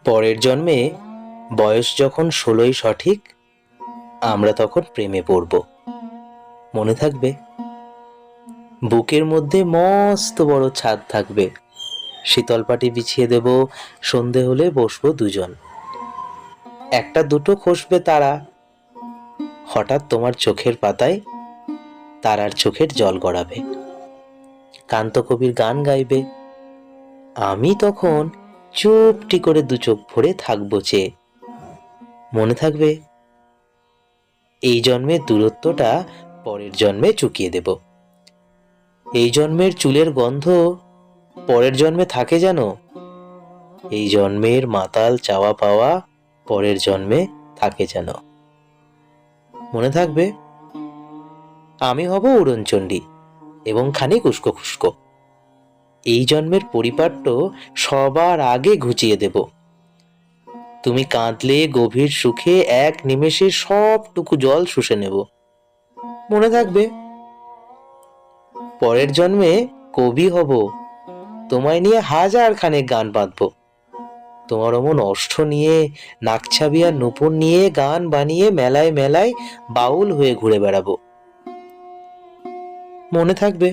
পরের জন্মে বয়স যখন 16ই সঠিক, আমরা তখন প্রেমে পড়ব। মনে থাকবে? বুকের মধ্যে মস্ত বড় ছাদ থাকবে, শীতল পাটি বিছিয়ে দেব, সন্ধে হলে বসবো দুজন। একটা দুটো খসবে তারা, হঠাৎ তোমার চোখের পাতায় তারার চোখের জল গড়াবে। কান্তকবির গান গাইবে, আমি তখন চুপটি করে দু চোখ ভরে থাকবো চেয়ে। মনে থাকবে? এই জন্মের দূরত্বটা পরের জন্মে চুকিয়ে দেব। এই জন্মের চুলের গন্ধ পরের জন্মে থাকে যেন। এই জন্মের মাতাল চাওয়া পাওয়া পরের জন্মে থাকে যেন। মনে থাকবে? আমি হব উড়নচণ্ডী এবং খানিক উস্কো খুস্কো। এই জন্মের পরিপাট্য সবার আগে ঘুচিয়ে দেব। তুমি কাঁদলে গভীর সুখে এক নিমেষে সবটুকু জল শুষে নেব। মনে থাকবে? পরের জন্মে কবি হব, তোমায় নিয়ে হাজার খানেক গান বাঁধব। তোমার অমন ওষ্ঠ নিয়ে, নাকছাবি আর নুপুর নিয়ে গান বানিয়ে মেলায় মেলায় বাউল হয়ে ঘুরে বেড়াবো। মনে থাকবে?